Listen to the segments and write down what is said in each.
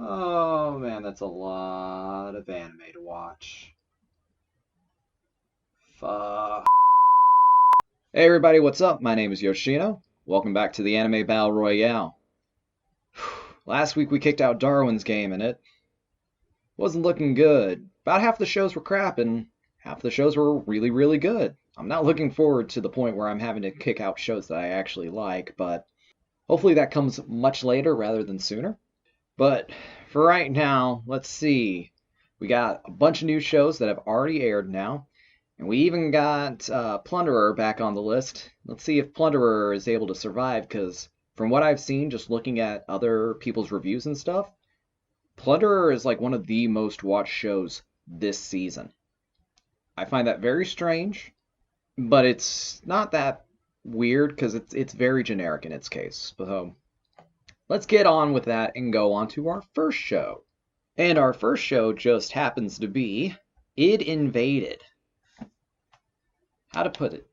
Oh man, that's a lot of anime to watch. Fuck. Hey everybody, what's up? My name is Yoshino. Welcome back to the Anime Battle Royale. Last week we kicked out Darwin's game and it wasn't looking good. About half the shows were crap and half the shows were really, really good. I'm not looking forward to the point where I'm having to kick out shows that I actually like, but hopefully that comes much later rather than sooner. But for right now, let's see. We got a bunch of new shows that have already aired now, and we even got Plunderer back on the list. Let's see if Plunderer is able to survive, because from what I've seen, just looking at other people's reviews and stuff, Plunderer is like one of the most watched shows this season. I find that very strange, but it's not that weird because it's very generic in its case. So let's get on with that and go on to our first show. And our first show just happens to be It Invaded. How to put it?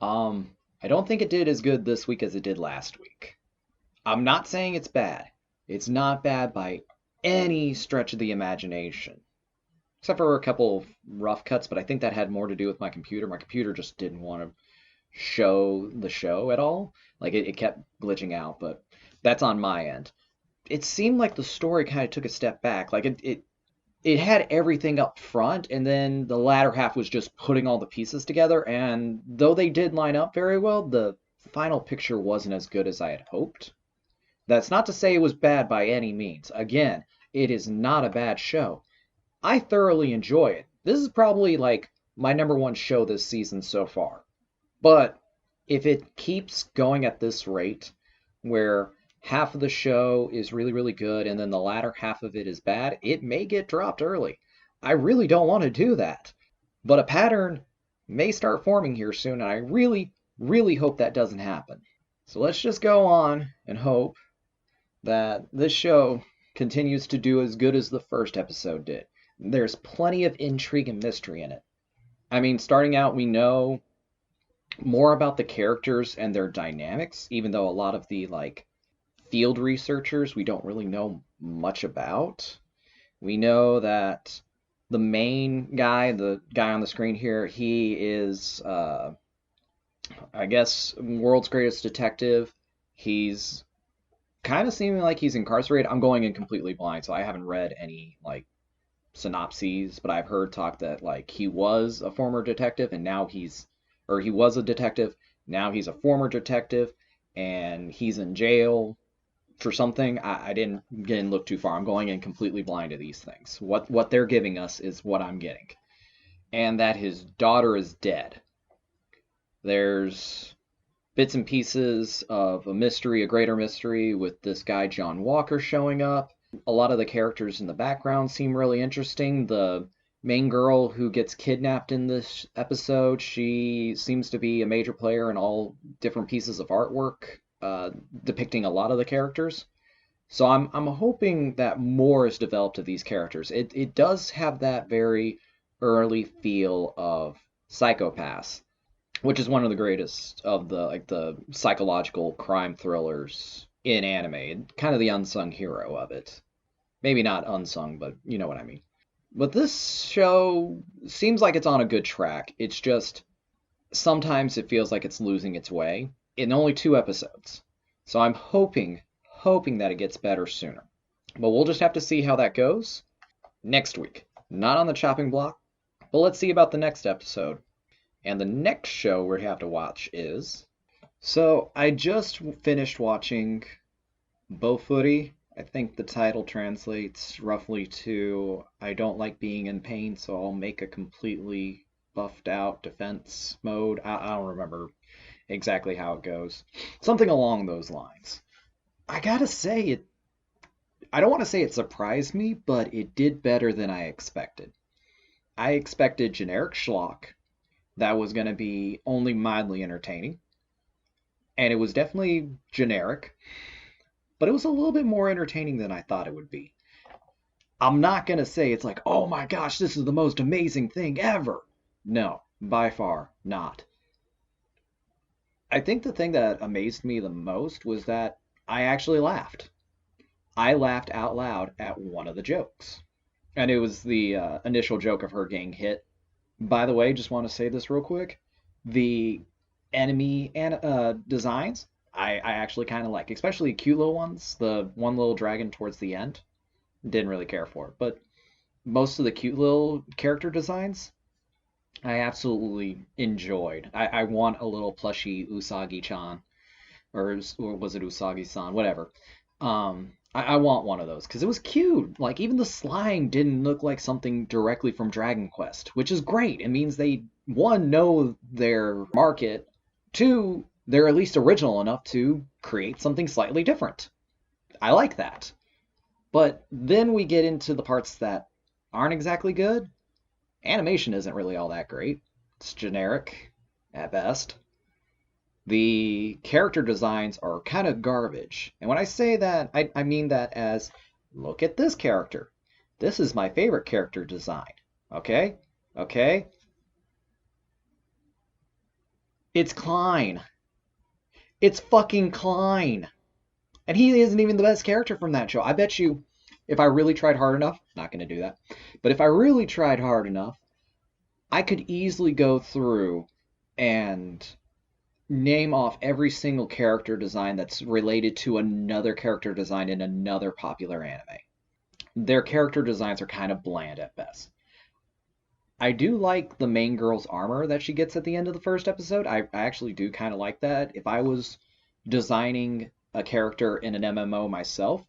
I don't think it did as good this week as it did last week. I'm not saying it's bad. It's not bad by any stretch of the imagination. Except for a couple of rough cuts, but I think that had more to do with my computer. My computer just didn't want to show the show at all. Like it kept glitching out, but that's on my end. It seemed like the story kind of took a step back. Like it had everything up front, and then the latter half was just putting all the pieces together. And though they did line up very well, the final picture wasn't as good as I had hoped. That's not to say it was bad by any means. Again, it is not a bad show. I thoroughly enjoy it. This is probably like my number one show this season so far. But if it keeps going at this rate, where half of the show is really, really good and then the latter half of it is bad, it may get dropped early. I really don't want to do that. But a pattern may start forming here soon, and I really, really hope that doesn't happen. So let's just go on and hope that this show continues to do as good as the first episode did. There's plenty of intrigue and mystery in it. I mean, starting out, we know more about the characters and their dynamics, even though a lot of the field researchers we don't really know much about. We know that the main guy, the guy on the screen here, he is, I guess, world's greatest detective. He's kind of seeming like he's incarcerated. I'm going in completely blind, so I haven't read any synopses, but I've heard talk that he was a former detective and now he was a detective, now he's a former detective, and he's in jail for something. I didn't look too far. I'm going in completely blind to these things. What they're giving us is what I'm getting. And that his daughter is dead. There's bits and pieces of a mystery, a greater mystery, with this guy John Walker showing up. A lot of the characters in the background seem really interesting. The main girl who gets kidnapped in this episode, she seems to be a major player in all different pieces of artwork depicting a lot of the characters. So I'm hoping that more is developed of these characters. It does have that very early feel of Psychopaths, which is one of the greatest of the psychological crime thrillers in anime, kind of the unsung hero of it. Maybe not unsung, but you know what I mean. But this show seems like it's on a good track. It's just sometimes it feels like it's losing its way in only 2 episodes. So I'm hoping that it gets better sooner. But we'll just have to see how that goes next week. Not on the chopping block, but let's see about the next episode. And the next show we have to watch is... So I just finished watching Bofuri. I think the title translates roughly to I don't like being in pain, so I'll make a completely buffed out defense mode. I don't remember exactly how it goes. Something along those lines. I gotta say, I don't want to say it surprised me, but it did better than I expected. I expected generic schlock that was going to be only mildly entertaining, and it was definitely generic, but it was a little bit more entertaining than I thought it would be. I'm not going to say it's like, oh my gosh, this is the most amazing thing ever. No, by far not. I think the thing that amazed me the most was that I actually laughed. I laughed out loud at one of the jokes. And it was the initial joke of her getting hit. By the way, just want to say this real quick. The enemy designs, I actually kind of like, especially cute little ones. The one little dragon towards the end, didn't really care for. But most of the cute little character designs, I absolutely enjoyed. I want a little plushy Usagi-chan, or was it Usagi-san? Whatever. I want one of those because it was cute. Like even the slime didn't look like something directly from Dragon Quest, which is great. It means they one know their market, two they're at least original enough to create something slightly different. I like that. But then we get into the parts that aren't exactly good. Animation isn't really all that great. It's generic at best. The character designs are kind of garbage. And when I say that, I mean that as look at this character. This is my favorite character design. Okay? Okay? It's Klein. It's fucking Klein. And he isn't even the best character from that show. I bet you, if I really tried hard enough, not going to do that, but if I really tried hard enough, I could easily go through and name off every single character design that's related to another character design in another popular anime. Their character designs are kind of bland at best. I do like the main girl's armor that she gets at the end of the first episode. I actually do kind of like that. If I was designing a character in an MMO myself,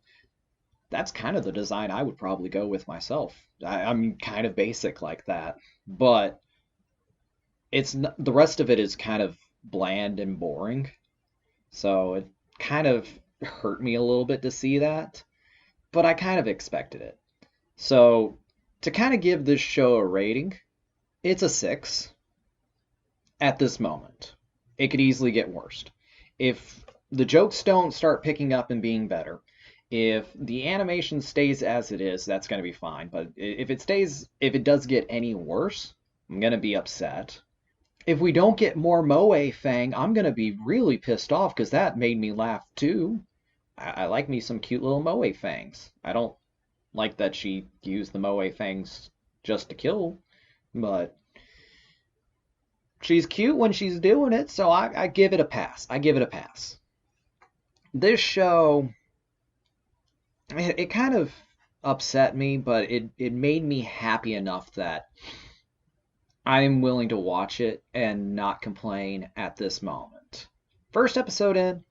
that's kind of the design I would probably go with myself. I'm kind of basic like that, but it's not, the rest of it is kind of bland and boring. So it kind of hurt me a little bit to see that, but I kind of expected it. So to kind of give this show a rating, it's a 6 at this moment. It could easily get worse. If the jokes don't start picking up and being better, if the animation stays as it is, that's going to be fine. But if it does get any worse, I'm going to be upset. If we don't get more Moe Fang, I'm going to be really pissed off because that made me laugh too. I like me some cute little Moe Fangs. I don't like that she used the Moe Fangs just to kill, but she's cute when she's doing it, so I give it a pass. I give it a pass. This show, it kind of upset me, but it made me happy enough that I'm willing to watch it and not complain at this moment. First episode in,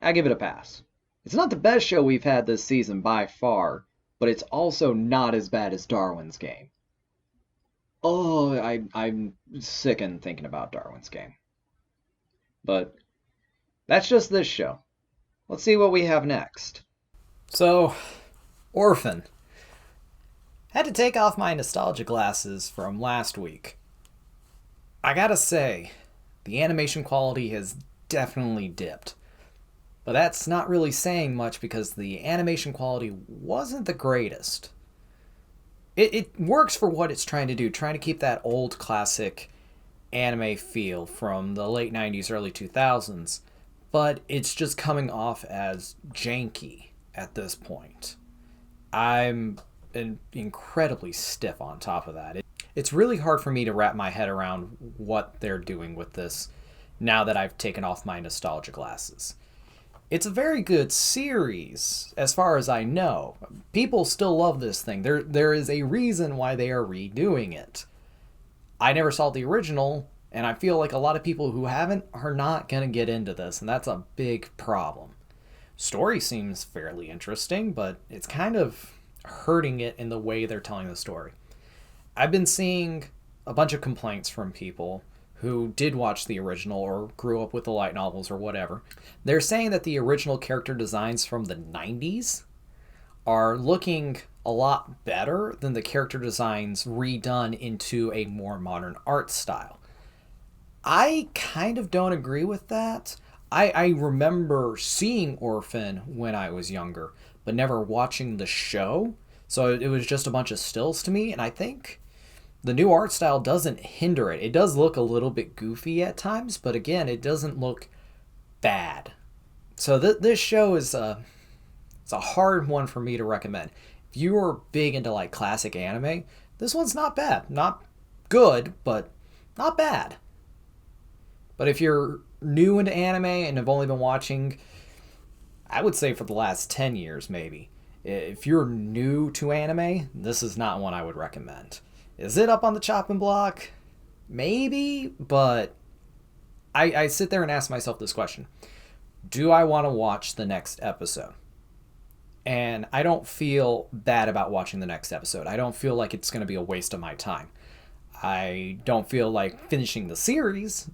I give it a pass. It's not the best show we've had this season by far, but it's also not as bad as Darwin's Game. Oh, I'm sickened thinking about Darwin's Game. But that's just this show. Let's see what we have next. So, Orphan. Had to take off my nostalgia glasses from last week. I gotta say, the animation quality has definitely dipped. But that's not really saying much because the animation quality wasn't the greatest. It works for what it's trying to do, trying to keep that old classic anime feel from the late 90s, early 2000s, but it's just coming off as janky at this point. I'm incredibly stiff on top of that. It's really hard for me to wrap my head around what they're doing with this now that I've taken off my nostalgia glasses. It's a very good series, as far as I know. People still love this thing. There is a reason why they are redoing it. I never saw the original, and I feel like a lot of people who haven't are not going to get into this, and that's a big problem. Story seems fairly interesting, but it's kind of hurting it in the way they're telling the story. I've been seeing a bunch of complaints from people who did watch the original or grew up with the light novels or whatever. They're saying that the original character designs from the 90s are looking a lot better than the character designs redone into a more modern art style. I kind of don't agree with that. I remember seeing Orphan when I was younger, but never watching the show. So it was just a bunch of stills to me, and I think the new art style doesn't hinder it. It does look a little bit goofy at times, but again, it doesn't look bad. So this show is It's a hard one for me to recommend. If you are big into like classic anime, this one's not bad. Not good, but not bad. But if you're new into anime and have only been watching, I would say for the last 10 years maybe, if you're new to anime, this is not one I would recommend. Is it up on the chopping block? Maybe, but I sit there and ask myself this question. Do I want to watch the next episode? And I don't feel bad about watching the next episode. I don't feel like it's going to be a waste of my time. I don't feel like finishing the series,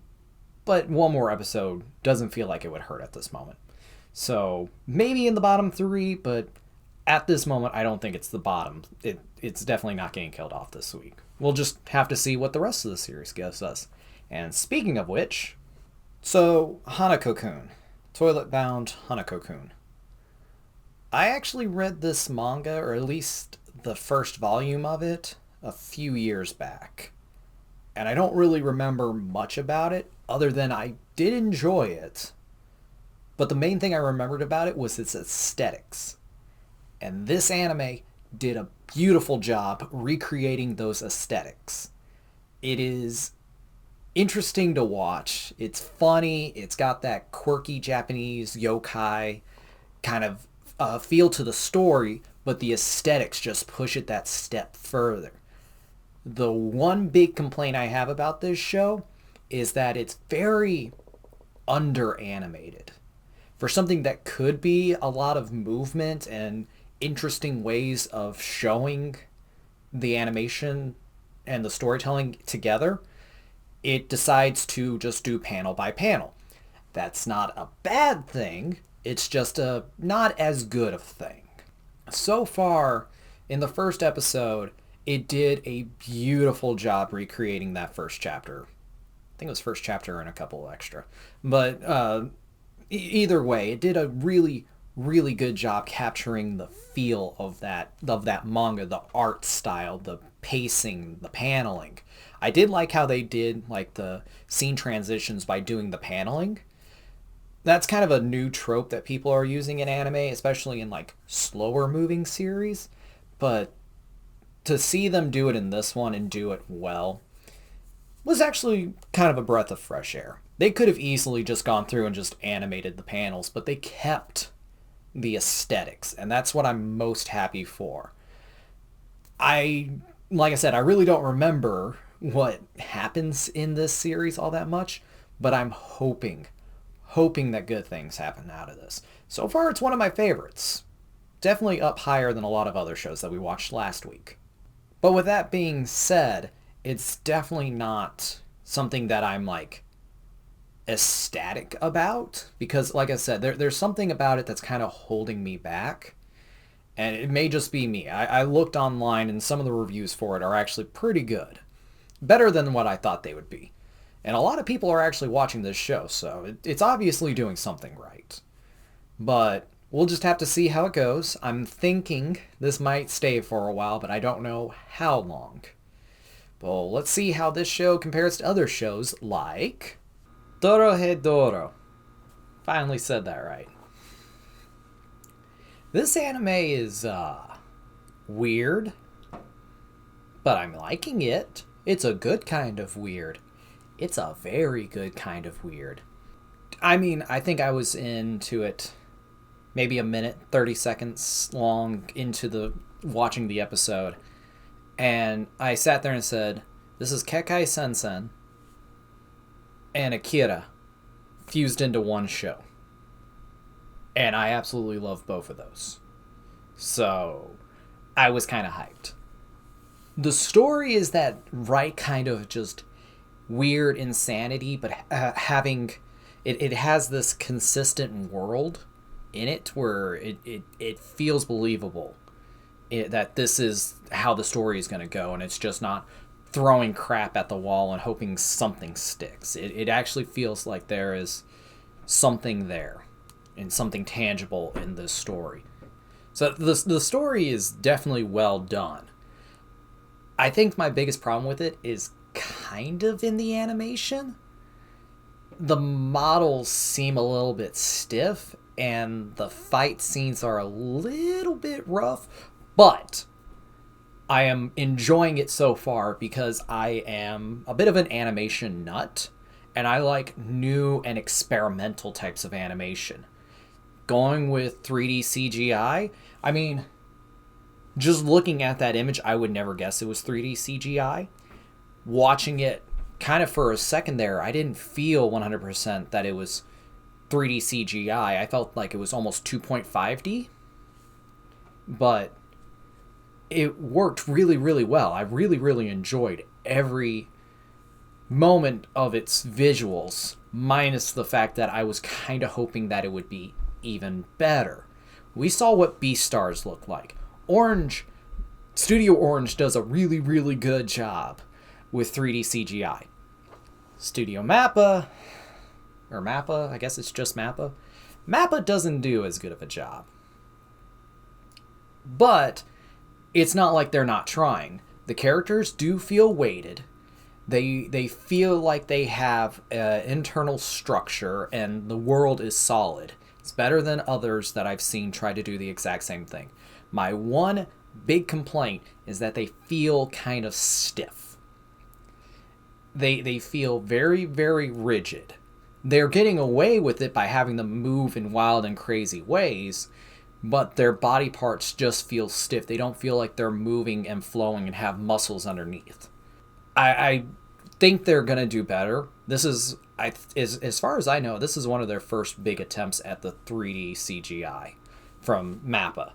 but one more episode doesn't feel like it would hurt at this moment. So maybe in the bottom 3, but at this moment, I don't think it's the bottom. It's definitely not getting killed off this week. We'll just have to see what the rest of the series gives us. And speaking of which, so Hanako-kun. Toilet-bound Hanako-kun. I actually read this manga, or at least the first volume of it, a few years back. And I don't really remember much about it, other than I did enjoy it. But the main thing I remembered about it was its aesthetics. And this anime did a beautiful job recreating those aesthetics. It is interesting to watch. It's funny. It's got that quirky Japanese yokai kind of feel to the story, but the aesthetics just push it that step further. The one big complaint I have about this show is that it's very under-animated. For something that could be a lot of movement and interesting ways of showing the animation and the storytelling together, it decides to just do panel by panel. That's not a bad thing, it's just a not as good of thing. So far, in the first episode, it did a beautiful job recreating that first chapter. I think it was first chapter and a couple extra. But either way, it did a really, really good job capturing the feel of that manga, the art style, the pacing, the paneling. I did like how they did like the scene transitions by doing the paneling. That's kind of a new trope that people are using in anime, especially in like slower moving series. But to see them do it in this one and do it well was actually kind of a breath of fresh air. They could have easily just gone through and just animated the panels, but they kept the aesthetics, and that's what I'm most happy for. Like I said, I really don't remember what happens in this series all that much, but I'm hoping that good things happen out of this. So far, it's one of my favorites. Definitely up higher than a lot of other shows that we watched last week. But with that being said, it's definitely not something that I'm like ecstatic about, because like I said, there's something about it that's kind of holding me back. And it may just be me. I looked online and some of the reviews for it are actually pretty good. Better than what I thought they would be. And a lot of people are actually watching this show, so it's obviously doing something right. But we'll just have to see how it goes. I'm thinking this might stay for a while, but I don't know how long. Well, let's see how this show compares to other shows like Dorohedoro. Finally said that right. This anime is weird, but I'm liking it. It's a good kind of weird. It's a very good kind of weird. I mean, I think I was into it maybe a minute, 30 seconds long into the watching the episode, and I sat there and said, this is Kekai Sensen and Akira fused into one show. And I absolutely love both of those. So I was kind of hyped. The story is that right kind of just weird insanity, but having it has this consistent world in it where it feels believable that this is how the story is going to go, and it's just not throwing crap at the wall and hoping something sticks. It actually feels like there is something there and something tangible in this story. So the story is definitely well done. I think my biggest problem with it is kind of in the animation. The models seem a little bit stiff, and the fight scenes are a little bit rough, but I am enjoying it so far because I am a bit of an animation nut, and I like new and experimental types of animation. Going with 3D CGI, I mean, just looking at that image, I would never guess it was 3D CGI. Watching it kind of for a second there, I didn't feel 100% that it was 3D CGI. I felt like it was almost 2.5D, but it worked really, really well. I really, really enjoyed every moment of its visuals, minus the fact that I was kind of hoping that it would be even better. We saw what Beastars look like. Studio Orange does a really, really good job with 3D CGI. Studio Mappa, or Mappa, I guess it's just Mappa. Mappa doesn't do as good of a job. But it's not like they're not trying. The characters do feel weighted. They feel like they have an internal structure, and the world is solid. It's better than others that I've seen try to do the exact same thing. My one big complaint is that they feel kind of stiff. They feel very, very rigid. They're getting away with it by having them move in wild and crazy ways, but their body parts just feel stiff. They don't feel like they're moving and flowing and have muscles underneath. I think they're going to do better. This is, as far as I know, this is one of their first big attempts at the 3D CGI from Mappa.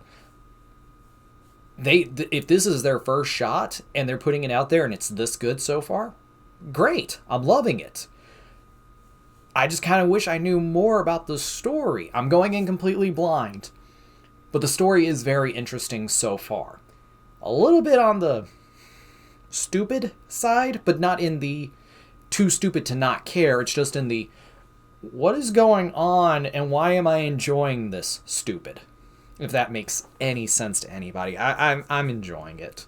If this is their first shot and they're putting it out there and it's this good so far, great. I'm loving it. I just kind of wish I knew more about the story. I'm going in completely blind, but the story is very interesting so far. A little bit on the stupid side, but not in the too stupid to not care. It's just in the what is going on and why am I enjoying this stupid? If that makes any sense to anybody. I'm enjoying it.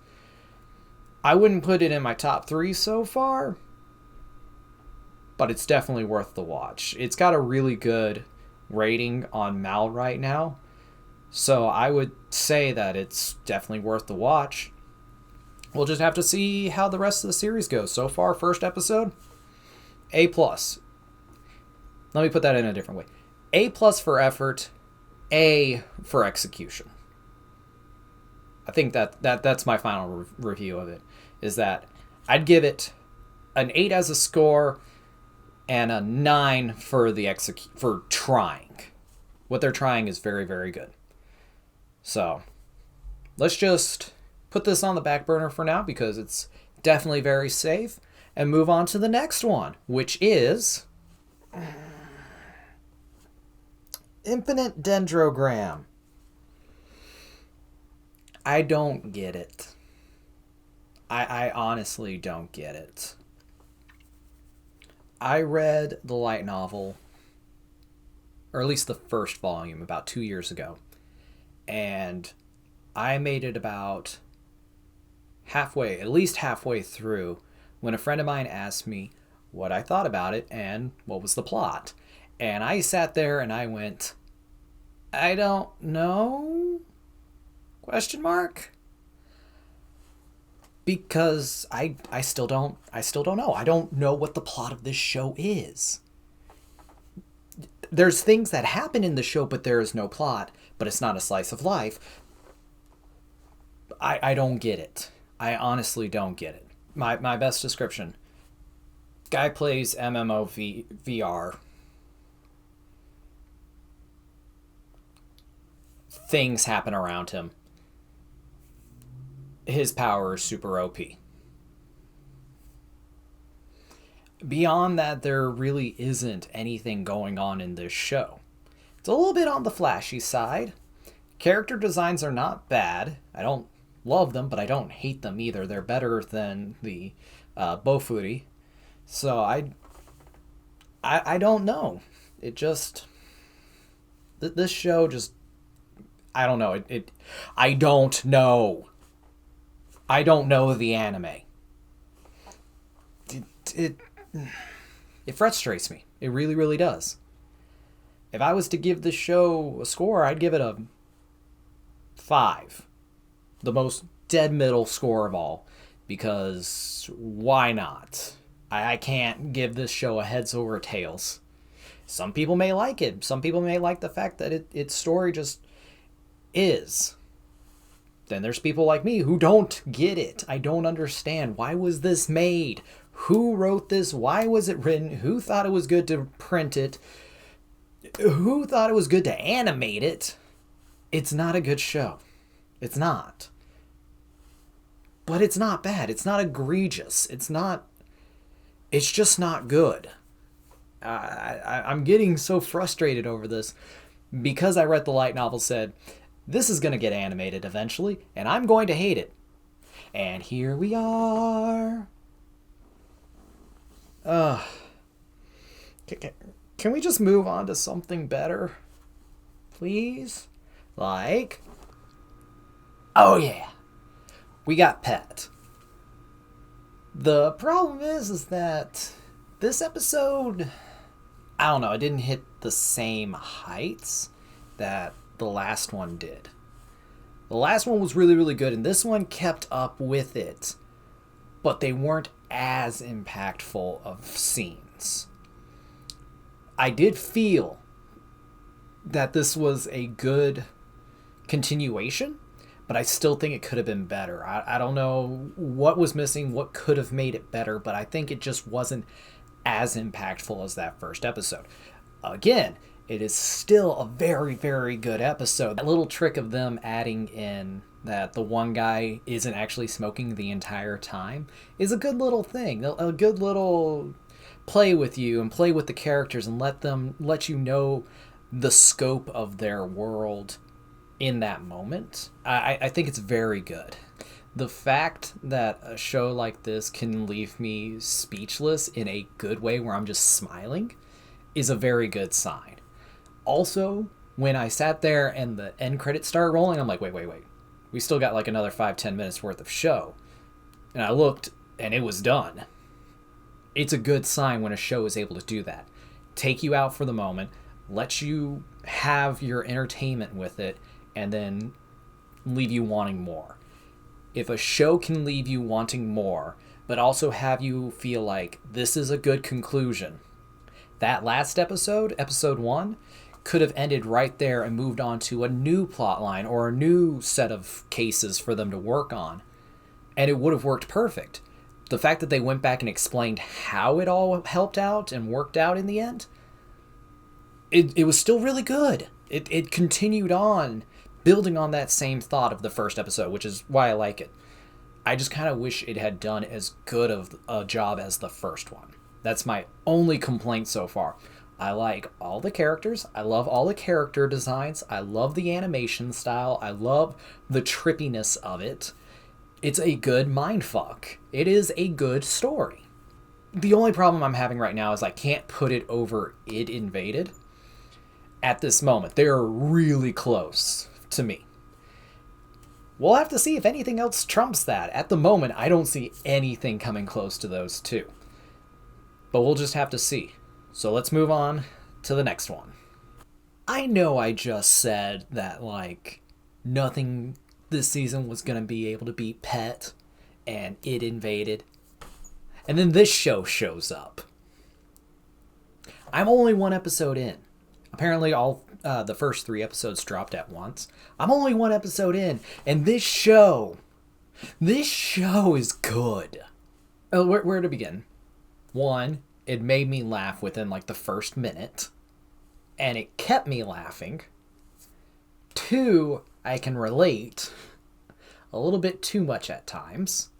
I wouldn't put it in my top 3 so far, but it's definitely worth the watch. It's got a really good rating on Mal right now, so I would say that it's definitely worth the watch. We'll just have to see how the rest of the series goes. So far, first episode, A+. Let me put that in a different way. A+ for effort, A for execution. I think that's my final review of it, is that I'd give it an 8 as a score and a 9 for for trying. What they're trying is very, very good. So, let's just put this on the back burner for now because it's definitely very safe and move on to the next one, which is Infinite Dendrogram. I don't get it. I honestly don't get it. I read the light novel, or at least the first volume, about 2 years ago. And I made it about at least halfway through, when a friend of mine asked me what I thought about it and what was the plot. And I sat there and I went, I don't know? Question mark? Because I still don't know. I don't know what the plot of this show is. There's things that happen in the show, but there is no plot, but it's not a slice of life. I don't get it. I honestly don't get it. My best description. Guy plays MMO VR. Things happen around him. His power is super OP. Beyond that, there really isn't anything going on in this show. It's a little bit on the flashy side. Character designs are not bad. I don't love them, but I don't hate them either. They're better than the Bofuri. So I don't know. It just... This show just... I don't know. I don't know. I don't know the anime. It frustrates me. It really, really does. If I was to give this show a score, I'd give it a 5. The most dead middle score of all. Because why not? I can't give this show a heads over tails. Some people may like it. Some people may like the fact that its story just is. Then there's people like me who don't get it. I don't understand. Why was this made? Who wrote this? Why was it written? Who thought it was good to print it? Who thought it was good to animate it? It's not a good show. It's not. But it's not bad. It's not egregious. It's just not good. I'm getting so frustrated over this because I read the light novel said, this is going to get animated eventually, and I'm going to hate it. And here we are. Can we just move on to something better? Please? Like... Oh yeah. We got Pet. The problem is that this episode, I don't know, it didn't hit the same heights that the last one did. The last one was really, really good, and this one kept up with it, but they weren't as impactful of scenes. I did feel that this was a good continuation, but I still think it could have been better. I don't know what was missing, what could have made it better, but I think it just wasn't as impactful as that first episode. Again, it is still a very, very good episode. That little trick of them adding in that the one guy isn't actually smoking the entire time is a good little thing. A good little play with you and play with the characters and let you know the scope of their world in that moment. I think it's very good. The fact that a show like this can leave me speechless in a good way where I'm just smiling is a very good sign. Also, when I sat there and the end credits started rolling, I'm like, wait. We still got like another 5-10 minutes worth of show. And I looked and it was done. It's a good sign when a show is able to do that. Take you out for the moment, let you have your entertainment with it, and then leave you wanting more. If a show can leave you wanting more, but also have you feel like this is a good conclusion, that last episode, episode 1, could have ended right there and moved on to a new plot line or a new set of cases for them to work on. And it would have worked perfect. The fact that they went back and explained how it all helped out and worked out in the end, it was still really good. It continued on building on that same thought of the first episode, which is why I like it. I just kind of wish it had done as good of a job as the first one. That's my only complaint so far. I like all the characters. I love all the character designs. I love the animation style. I love the trippiness of it. It's a good mindfuck. It is a good story. The only problem I'm having right now is I can't put it over It Invaded at this moment. They're really close to me. We'll have to see if anything else trumps that. At the moment, I don't see anything coming close to those two. But we'll just have to see. So let's move on to the next one. I know I just said that, like, nothing this season was going to be able to beat Pet and It Invaded. And then this show shows up. I'm only one episode in. Apparently all the first 3 episodes dropped at once. I'm only 1 episode in, and this show is good. Where to begin? 1, it made me laugh within like the first minute, and it kept me laughing. 2, I can relate a little bit too much at times.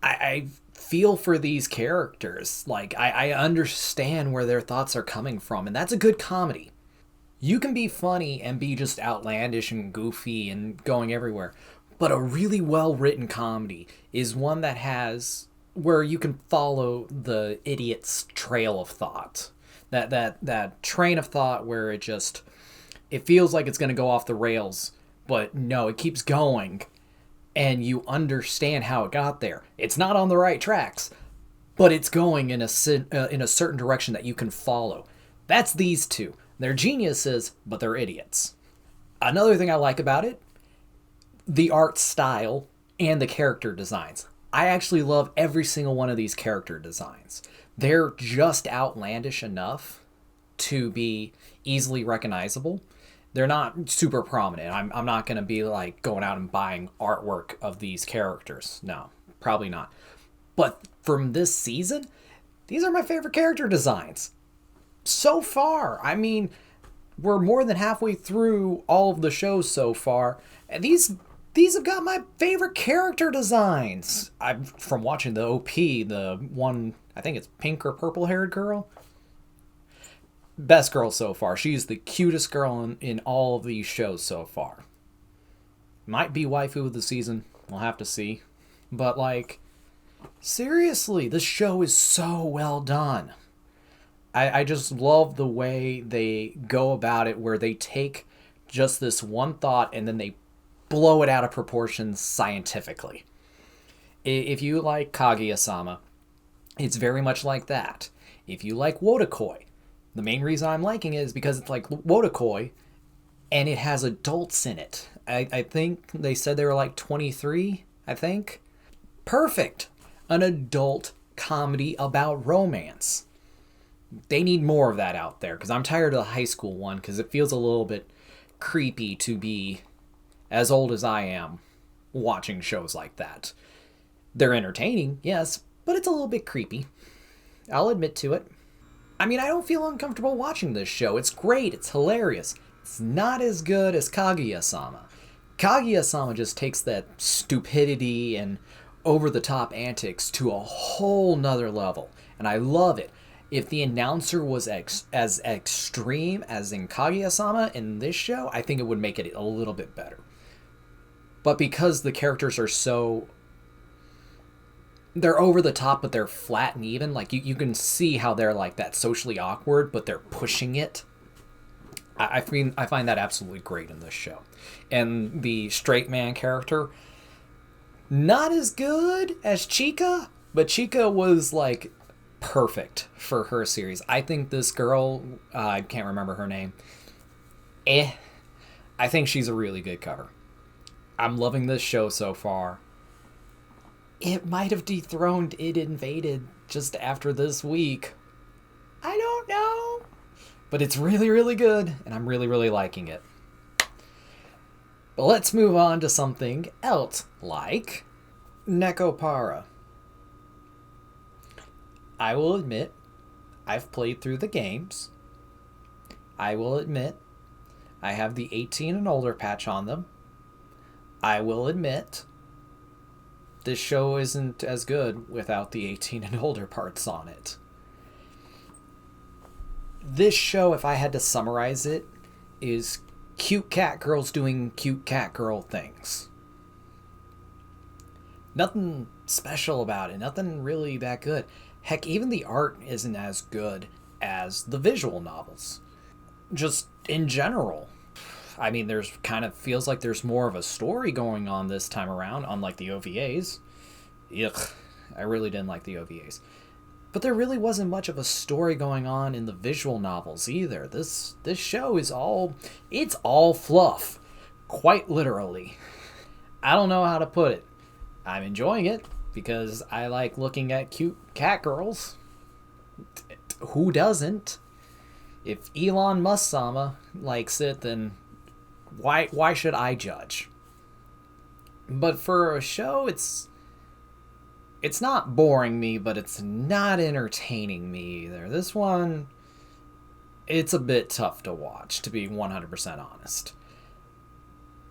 I feel for these characters. Like, I understand where their thoughts are coming from, and that's a good comedy. You can be funny and be just outlandish and goofy and going everywhere, but a really well-written comedy is one that has where you can follow the idiot's trail of thought. That train of thought where it feels like it's going to go off the rails, but no, it keeps going, and you understand how it got there. It's not on the right tracks, but it's going in a certain direction that you can follow. That's these two. They're geniuses, but they're idiots. Another thing I like about it, the art style and the character designs. I actually love every single one of these character designs. They're just outlandish enough to be easily recognizable. They're not super prominent. I'm not going to be like going out and buying artwork of these characters. No, probably not. But from this season, these are my favorite character designs. So far, I mean, we're more than halfway through all of the shows so far, and these have got my favorite character designs. I'm from watching the OP, the one, I think it's pink or purple haired girl. Best girl so far. She's the cutest girl in all of these shows so far. Might be waifu of the season. We'll have to see. But like, seriously, this show is so well done. I just love the way they go about it, where they take just this one thought and then they blow it out of proportion scientifically. If you like Kaguya-sama, it's very much like that. If you like Wotakoi, the main reason I'm liking it is because it's like Wotakoi, and it has adults in it. I think they said they were like 23, I think. Perfect. An adult comedy about romance. They need more of that out there, because I'm tired of the high school one, because it feels a little bit creepy to be as old as I am watching shows like that. They're entertaining, yes, but it's a little bit creepy. I'll admit to it. I mean, I don't feel uncomfortable watching this show. It's great. It's hilarious. It's not as good as Kaguya-sama. Kaguya-sama just takes that stupidity and over-the-top antics to a whole nother level, and I love it. If the announcer was as extreme as in Kaguya-sama in this show, I think it would make it a little bit better. But because the characters are so... they're over the top, but they're flat and even. Like, you can see how they're like that socially awkward, but they're pushing it. I find that absolutely great in this show. And the straight man character, not as good as Chika, but Chika was like perfect for her series. I think this girl, I can't remember her name. I think she's a really good cover. I'm loving this show so far. It might have dethroned It Invaded just after this week. I don't know. But it's really, really good, and I'm really, really liking it. But let's move on to something else, like Nekopara. I will admit, I've played through the games. I will admit, I have the 18 and older patch on them. I will admit, this show isn't as good without the 18 and older parts on it. This show, if I had to summarize it, is cute cat girls doing cute cat girl things. Nothing special about it. Nothing really that good. Heck, even the art isn't as good as the visual novels. Just in general. I mean, there's kind of feels like there's more of a story going on this time around, unlike the OVAs. Yuck. I really didn't like the OVAs. But there really wasn't much of a story going on in the visual novels either. This show is it's all fluff. Quite literally. I don't know how to put it. I'm enjoying it because I like looking at cute cat girls. Who doesn't? If Elon Musk-sama likes it, then why should I judge? But for a show, it's not boring me, but it's not entertaining me either. This one, it's a bit tough to watch, to be 100% honest.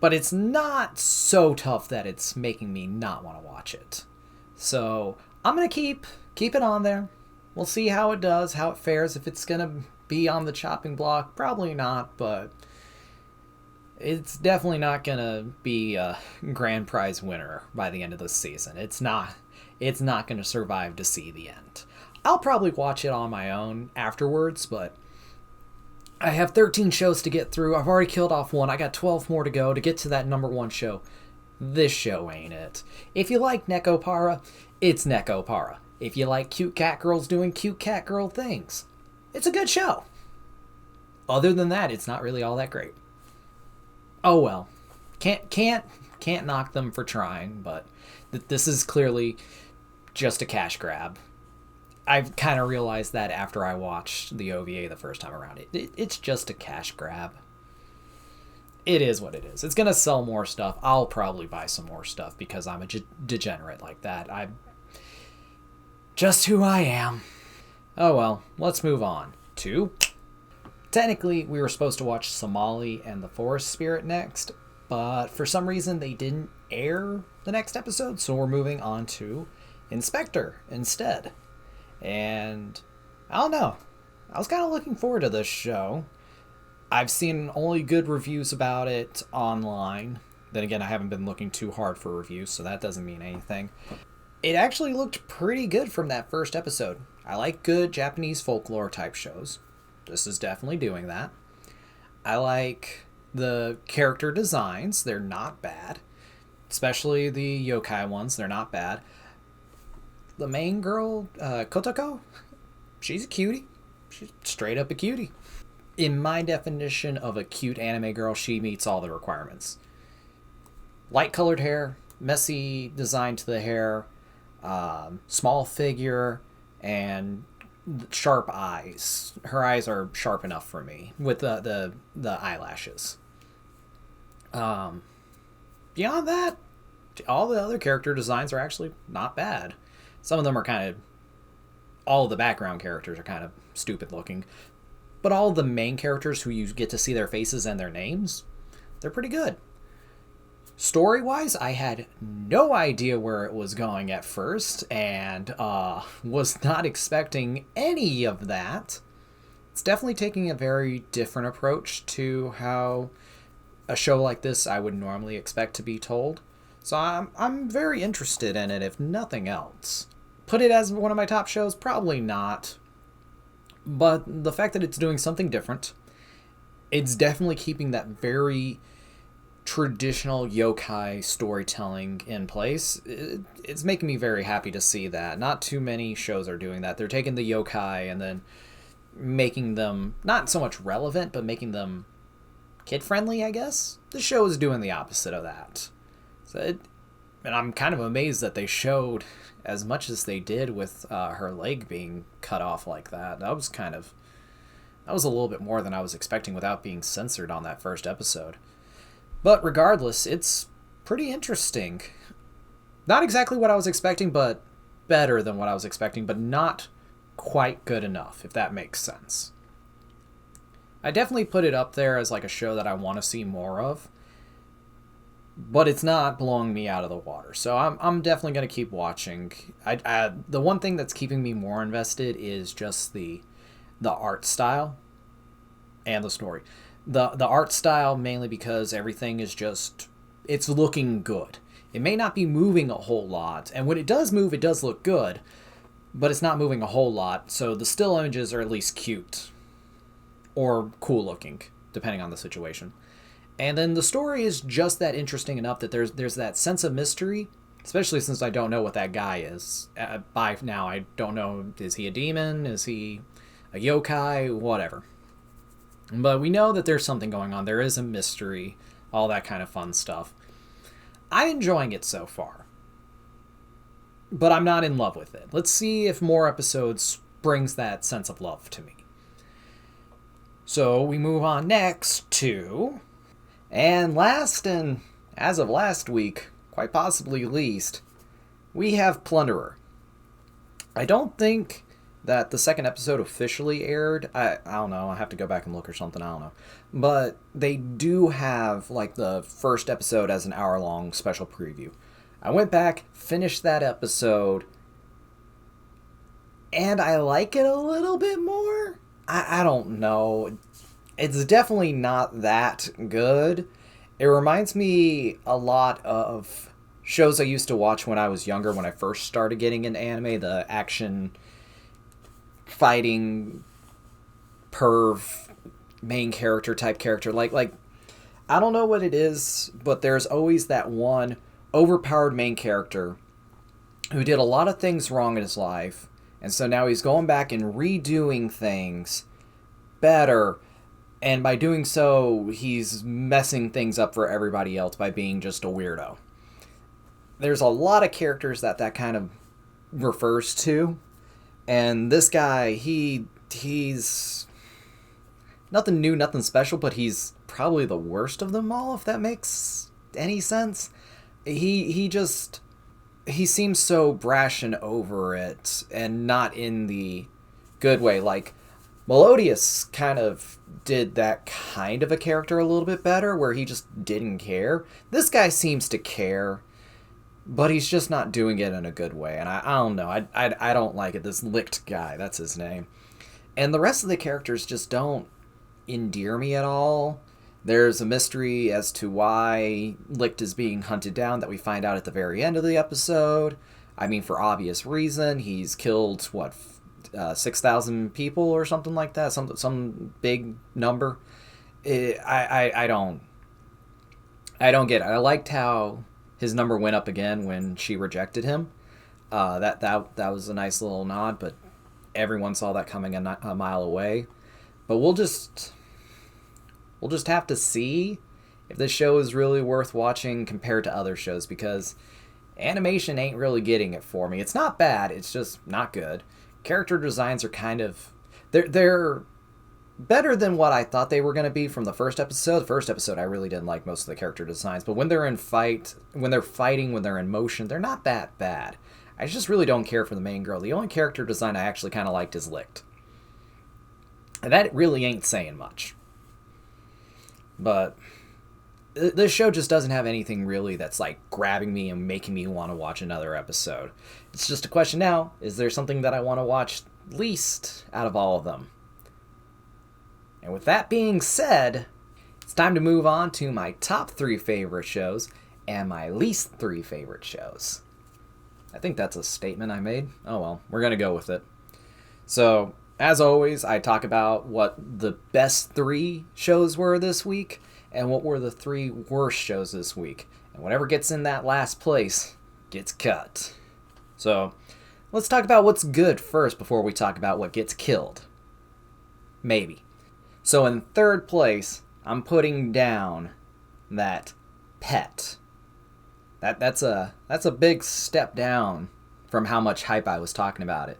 But it's not so tough that it's making me not want to watch it. So I'm going to keep it on there. We'll see how it does, how it fares. If it's going to be on the chopping block, probably not, but it's definitely not going to be a grand prize winner by the end of the season. It's not going to survive to see the end. I'll probably watch it on my own afterwards, but I have 13 shows to get through. I've already killed off one. I got 12 more to go to get to that number one show. This show ain't it. If you like Nekopara, it's Nekopara. If you like cute cat girls doing cute cat girl things, it's a good show. Other than that, it's not really all that great. Oh well. Can't knock them for trying, but this is clearly just a cash grab. I've kind of realized that after I watched the OVA the first time around. It's just a cash grab. It is what it is. It's going to sell more stuff. I'll probably buy some more stuff because I'm a degenerate like that. I'm just who I am. Oh well, let's move on to... Technically, we were supposed to watch Somali and the Forest Spirit next, but for some reason they didn't air the next episode, so we're moving on to Inspector instead. And I don't know. I was kind of looking forward to this show. I've seen only good reviews about it online. Then again, I haven't been looking too hard for reviews, so that doesn't mean anything. It actually looked pretty good from that first episode. I like good Japanese folklore type shows. This is definitely doing that. I like the character designs. They're not bad. Especially the yokai ones. They're not bad. The main girl, Kotoko, she's a cutie. She's straight up a cutie. In my definition of a cute anime girl, she meets all the requirements. Light colored hair, messy design to the hair, small figure, and sharp eyes. Her eyes are sharp enough for me with the eyelashes. Beyond that, all the other character designs are actually not bad. Some of them are kind of... All of the background characters are kind of stupid looking. But all of the main characters who you get to see their faces and their names, they're pretty good. Story-wise, I had no idea where it was going at first, and was not expecting any of that. It's definitely taking a very different approach to how a show like this I would normally expect to be told. So I'm very interested in it, if nothing else. Put it as one of my top shows? Probably not. But the fact that it's doing something different, it's definitely keeping that very traditional yokai storytelling in place. It's making me very happy to see that. Not too many shows are doing that. They're taking the yokai and then making them not so much relevant, but making them kid-friendly, I guess. The show is doing the opposite of that. And I'm kind of amazed that they showed as much as they did with her leg being cut off like that. That was a little bit more than I was expecting without being censored on that first episode. But regardless, it's pretty interesting. Not exactly what I was expecting, but better than what I was expecting, but not quite good enough, if that makes sense. I definitely put it up there as like a show that I want to see more of, but it's not blowing me out of the water. So I'm definitely going to keep watching. The one thing that's keeping me more invested is just the art style and the story. The art style mainly because everything is just, it's looking good. It may not be moving a whole lot, and when it does move, it does look good, but it's not moving a whole lot, so the still images are at least cute. Or cool looking, depending on the situation. And then the story is just that interesting enough that there's that sense of mystery, especially since I don't know what that guy is. By now, I don't know, is he a demon? Is he a yokai? Whatever. But we know that there's something going on. There is a mystery, all that kind of fun stuff. I'm enjoying it so far. But I'm not in love with it. Let's see if more episodes brings that sense of love to me. So we move on next to... And last, and as of last week, quite possibly least, we have Plunderer. I don't think that the second episode officially aired. I don't know. I have to go back and look or something. I don't know. But they do have like the first episode as an hour-long special preview. I went back, finished that episode, and I like it a little bit more. I don't know. It's definitely not that good. It reminds me a lot of shows I used to watch when I was younger, when I first started getting into anime, the action fighting perv main character type character. Like I don't know what it is, but there's always that one overpowered main character who did a lot of things wrong in his life, and so now he's going back and redoing things better, And by doing so, he's messing things up for everybody else by being just a weirdo. There's a lot of characters that kind of refers to. And this guy, he's nothing new, nothing special, but he's probably the worst of them all, if that makes any sense. He seems so brash and over it, and not in the good way. Like, Melodious kind of did that kind of a character a little bit better, where he just didn't care. This guy seems to care, but he's just not doing it in a good way, and I don't know. I don't like it. This Licht guy, that's his name. And the rest of the characters just don't endear me at all. There's a mystery as to why Licht is being hunted down that we find out at the very end of the episode. I mean, for obvious reason. He's killed, 6,000 people or something like that? Some big number. I don't get it. I liked how his number went up again when she rejected him. That was a nice little nod, but everyone saw that coming a mile away. But we'll just have to see if this show is really worth watching compared to other shows, because animation ain't really getting it for me. It's not bad, it's just not good. Character designs are kind of... They're better than what I thought they were going to be from the first episode. The first episode, I really didn't like most of the character designs, but when they're in fight, when they're fighting, when they're in motion, they're not that bad. I just really don't care for the main girl. The only character design I actually kind of liked is Licht. And that really ain't saying much. But this show just doesn't have anything really that's like grabbing me and making me want to watch another episode. It's just a question now, is there something that I want to watch least out of all of them? And with that being said, it's time to move on to my top 3 favorite shows and my least 3 favorite shows. I think that's a statement I made. Oh well, we're going to go with it. So, as always, I talk about what the best 3 shows were this week and what were the 3 worst shows this week. And whatever gets in that last place gets cut. So, let's talk about what's good first before we talk about what gets killed. Maybe. So in 3rd place, I'm putting down that Pet. That's a big step down from how much hype I was talking about it.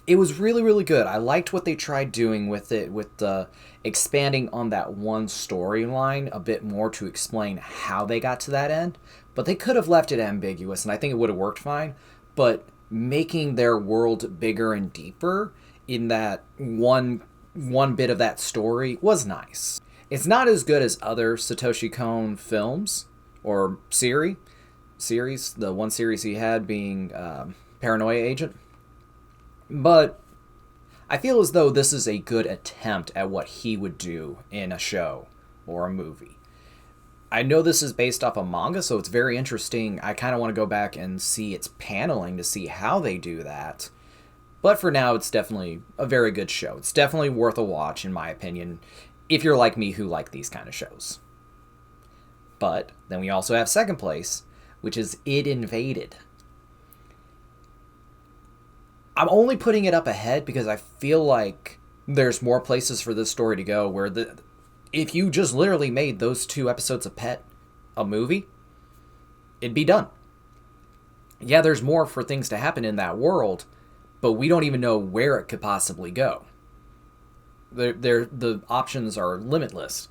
It was really, really good. I liked what they tried doing with it, with the expanding on that one storyline a bit more to explain how they got to that end. But they could have left it ambiguous, and I think it would have worked fine. But making their world bigger and deeper in that one bit of that story was nice. It's not as good as other Satoshi Kon films or series. The one series he had being Paranoia Agent. But I feel as though this is a good attempt at what he would do in a show or a movie. I know this is based off a manga, so it's very interesting. I kind of want to go back and see its paneling to see how they do that. But for now, it's definitely a very good show. It's definitely worth a watch, in my opinion, if you're like me who like these kind of shows. But then we also have 2nd place, which is It Invaded. I'm only putting it up ahead because I feel like there's more places for this story to go, where if you just literally made those 2 episodes of Pet a movie, it'd be done. Yeah, there's more for things to happen in that world, but we don't even know where it could possibly go. The options are limitless.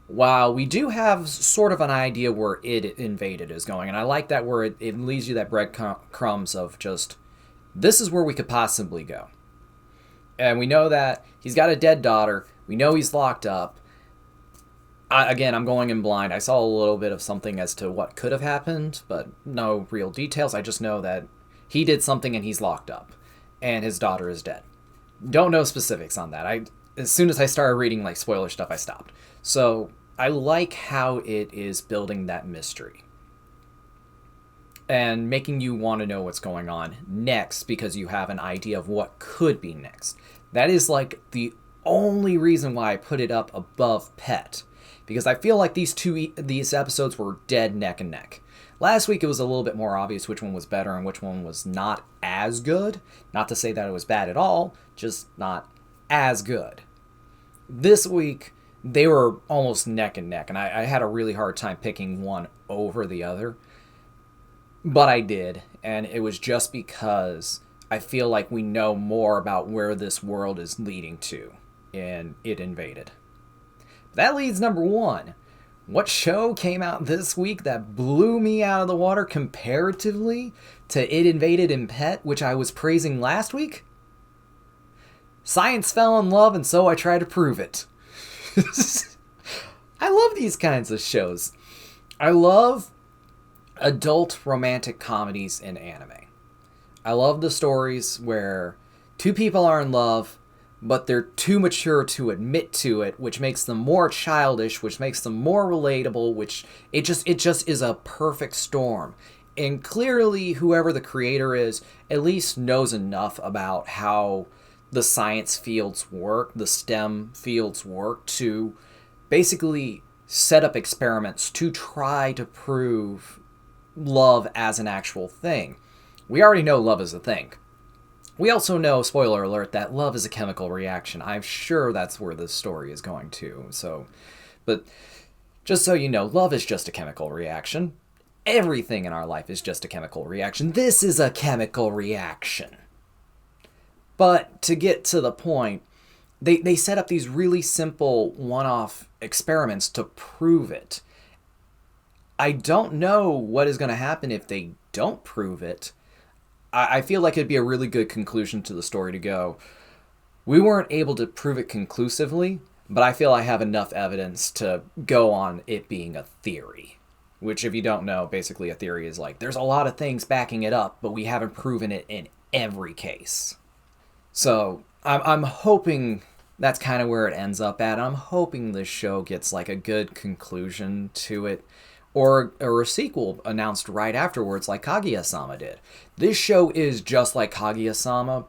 While we do have sort of an idea where It Invaded is going, and I like that where it leaves you that breadcrumbs of just, this is where we could possibly go. And we know that he's got a dead daughter. We know he's locked up. Again, I'm going in blind. I saw a little bit of something as to what could have happened, but no real details. I just know that he did something and he's locked up. And his daughter is dead. Don't know specifics on that. As soon as I started reading like spoiler stuff, I stopped. So I like how it is building that mystery. And making you want to know what's going on next because you have an idea of what could be next. That is like the only reason why I put it up above Pet. Because I feel like these episodes were dead neck and neck. Last week it was a little bit more obvious which one was better and which one was not as good. Not to say that it was bad at all, just not as good. This week, they were almost neck and neck, and I had a really hard time picking one over the other. But I did, and it was just because I feel like we know more about where this world is leading to in It Invaded. That leads number one. What show came out this week that blew me out of the water comparatively to It Invaded and Pet, which I was praising last week? Science fell in love, and so I tried to prove it. I love these kinds of shows. I love adult romantic comedies in anime. I love the stories where two people are in love, but they're too mature to admit to it, which makes them more childish, which makes them more relatable, which it just is a perfect storm. And clearly, whoever the creator is at least knows enough about how the science fields work, the STEM fields work, to basically set up experiments to try to prove love as an actual thing. We already know love is a thing. We also know, spoiler alert, that love is a chemical reaction. I'm sure that's where this story is going to. But just so you know, love is just a chemical reaction. Everything in our life is just a chemical reaction. This is a chemical reaction. But to get to the point, they set up these really simple one-off experiments to prove it. I don't know what is going to happen if they don't prove it. I feel like it'd be a really good conclusion to the story to go, we weren't able to prove it conclusively, but I feel I have enough evidence to go on it being a theory. Which, if you don't know, basically a theory is like, there's a lot of things backing it up, but we haven't proven it in every case. So, I'm hoping that's kind of where it ends up at. I'm hoping this show gets like a good conclusion to it. Or a sequel announced right afterwards like Kaguya-sama did. This show is just like Kaguya-sama,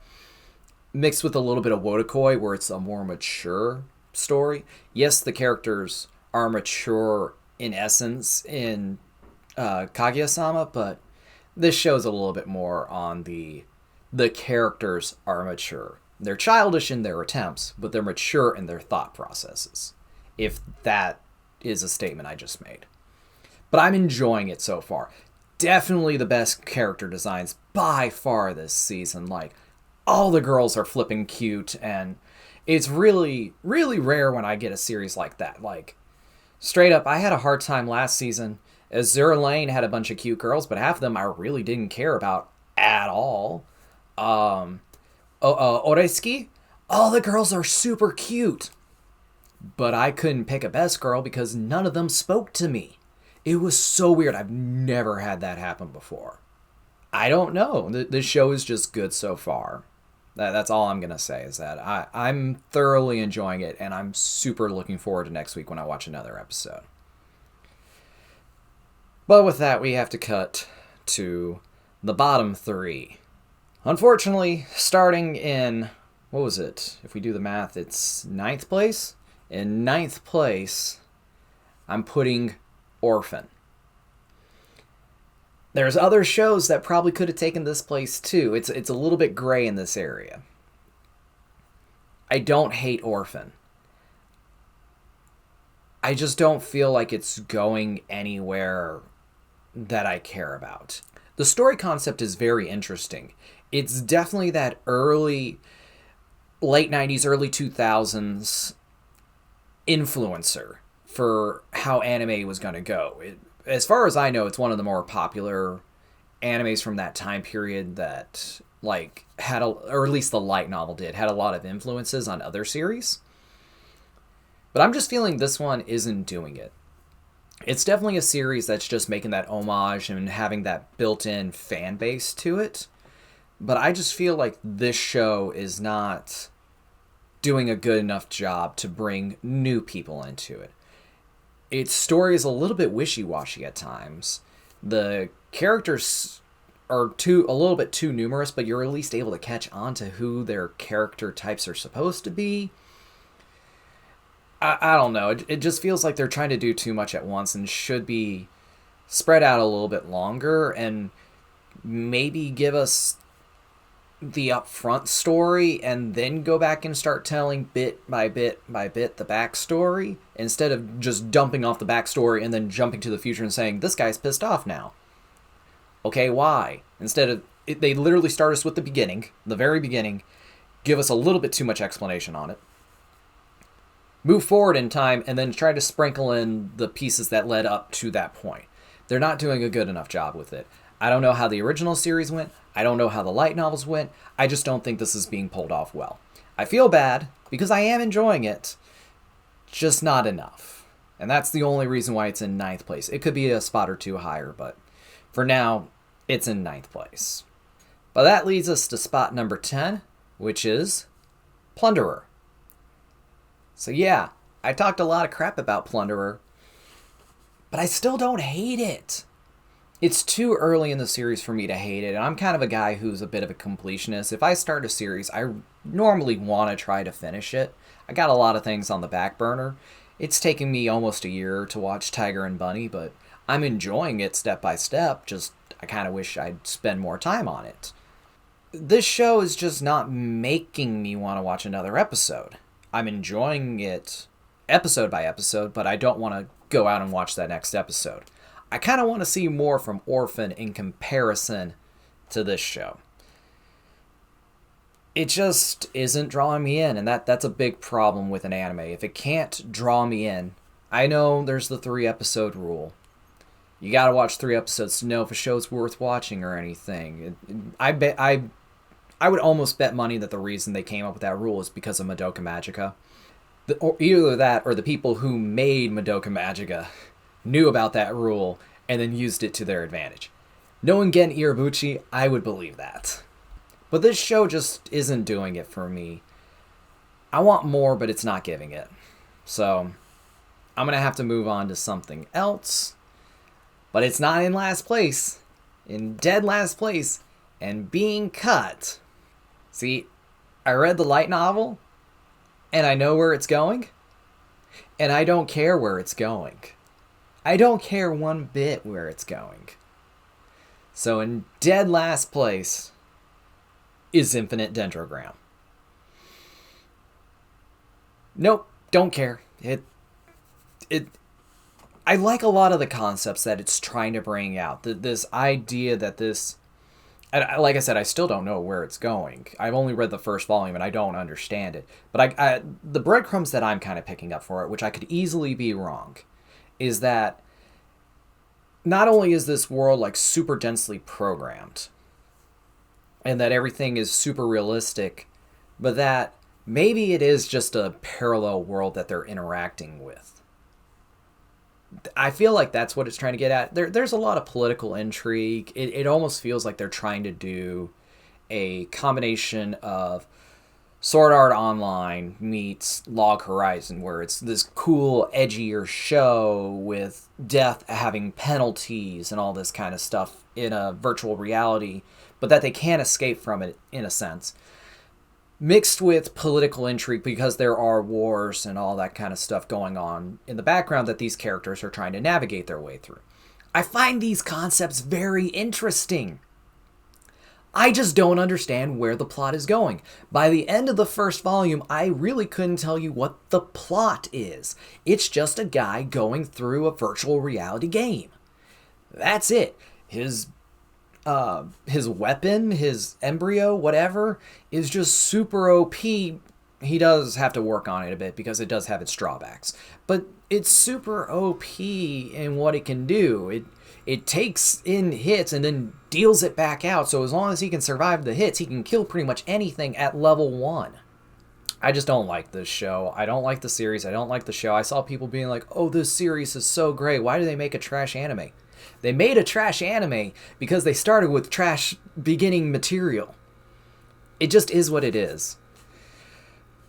mixed with a little bit of Wotakoi, where it's a more mature story. Yes, the characters are mature in essence in Kaguya-sama, but this show's a little bit more on the characters are mature. They're childish in their attempts, but they're mature in their thought processes. If that is a statement I just made. But I'm enjoying it so far. Definitely the best character designs by far this season. Like, all the girls are flipping cute, and it's really, really rare when I get a series like that. Like, straight up, I had a hard time last season. Azure Lane had a bunch of cute girls, but half of them I really didn't care about at all. Oresuki, all the girls are super cute. But I couldn't pick a best girl because none of them spoke to me. It was so weird. I've never had that happen before. I don't know. The show is just good so far. That's all I'm going to say is that I'm thoroughly enjoying it, and I'm super looking forward to next week when I watch another episode. But with that, we have to cut to the bottom three. Unfortunately, starting in, what was it? If we do the math, it's 9th place. In 9th place, I'm putting Orphan. There's other shows that probably could have taken this place too. It's a little bit gray in this area. I don't hate Orphan. I just don't feel like it's going anywhere that I care about. The story concept is very interesting. It's definitely that late 90s, early 2000s influencer for how anime was going to go. As far as I know, it's one of the more popular animes from that time period that had or at least the light novel had a lot of influences on other series. But I'm just feeling this one isn't doing it. It's definitely a series that's just making that homage and having that built-in fan base to it. But I just feel like this show is not doing a good enough job to bring new people into it. Its story is a little bit wishy-washy at times. The characters are a little bit too numerous, but you're at least able to catch on to who their character types are supposed to be. I don't know. It just feels like they're trying to do too much at once and should be spread out a little bit longer and maybe give us the upfront story and then go back and start telling bit by bit by bit the backstory instead of just dumping off the backstory and then jumping to the future and saying, this guy's pissed off now. Okay, why? Instead of, they literally start us with the beginning, the very beginning, give us a little bit too much explanation on it, move forward in time, and then try to sprinkle in the pieces that led up to that point. They're not doing a good enough job with it. I don't know how the original series went. I don't know how the light novels went. I just don't think this is being pulled off well. I feel bad because I am enjoying it, just not enough. And that's the only reason why it's in 9th place. It could be a spot or two higher, but for now, it's in 9th place. But that leads us to spot number 10, which is Plunderer. So yeah, I talked a lot of crap about Plunderer, but I still don't hate it. It's too early in the series for me to hate it, and I'm kind of a guy who's a bit of a completionist. If I start a series, I normally want to try to finish it. I got a lot of things on the back burner. It's taken me almost a year to watch Tiger and Bunny, but I'm enjoying it step by step, just I kind of wish I'd spend more time on it. This show is just not making me want to watch another episode. I'm enjoying it episode by episode, but I don't want to go out and watch that next episode. I kind of want to see more from Orphan in comparison to this show. It just isn't drawing me in, and that's a big problem with an anime. If it can't draw me in, I know there's the 3-episode rule. You gotta watch 3 episodes to know if a show's worth watching or anything. I would almost bet money that the reason they came up with that rule is because of Madoka Magica. Either that or the people who made Madoka Magica knew about that rule and then used it to their advantage. Knowing Gen Irabuchi, I would believe that. But this show just isn't doing it for me. I want more, but it's not giving it. So, I'm going to have to move on to something else. But it's not in last place. In dead last place. And being cut. See, I read the light novel, and I know where it's going, and I don't care where it's going. I don't care one bit where it's going. So in dead last place is Infinite Dendrogram. Nope, don't care. I like a lot of the concepts that it's trying to bring out. This idea that this... Like I said, I still don't know where it's going. I've only read the first volume and I don't understand it. But the breadcrumbs that I'm kind of picking up for it, which I could easily be wrong, is that not only is this world like super densely programmed and that everything is super realistic, but that maybe it is just a parallel world that they're interacting with. I feel like that's what it's trying to get at. There's a lot of political intrigue. It almost feels like they're trying to do a combination of Sword Art Online meets Log Horizon, where it's this cool, edgier show with death having penalties and all this kind of stuff in a virtual reality, but that they can't escape from it in a sense. Mixed with political intrigue because there are wars and all that kind of stuff going on in the background that these characters are trying to navigate their way through. I find these concepts very interesting. I just don't understand where the plot is going. By the end of the first volume, I really couldn't tell you what the plot is. It's just a guy going through a virtual reality game. That's it. His weapon, his embryo, whatever, is just super OP. He does have to work on it a bit because it does have its drawbacks. But it's super OP in what it can do. It takes in hits and then deals it back out. So as long as he can survive the hits, he can kill pretty much anything at level 1. I just don't like this show. I don't like the series. I don't like the show. I saw people being like, oh, this series is so great. Why do they make a trash anime? They made a trash anime because they started with trash beginning material. It just is what it is.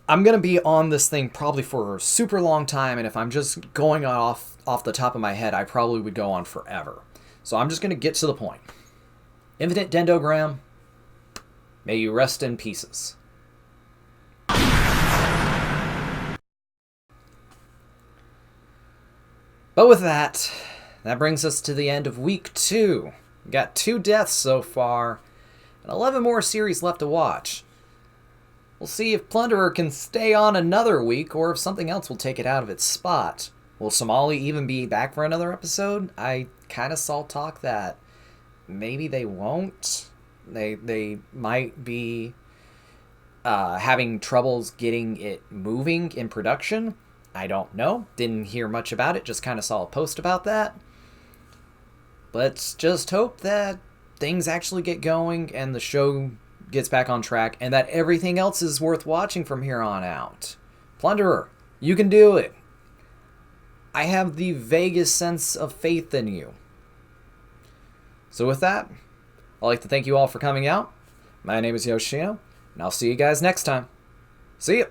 I'm going to be on this thing probably for a super long time, and if I'm just going off the top of my head, I probably would go on forever. So I'm just going to get to the point. Infinite Dendrogram, may you rest in pieces. But with that brings us to the end of week 2. We got 2 deaths so far. and 11 more series left to watch. We'll see if Plunderer can stay on another week, or if something else will take it out of its spot. Will Somali even be back for another episode? I kind of saw talk that maybe they won't. They might be having troubles getting it moving in production. I don't know. Didn't hear much about it. Just kind of saw a post about that. Let's just hope that things actually get going and the show gets back on track and that everything else is worth watching from here on out. Plunderer, you can do it. I have the vaguest sense of faith in you. So with that, I'd like to thank you all for coming out. My name is Yoshino, and I'll see you guys next time. See ya!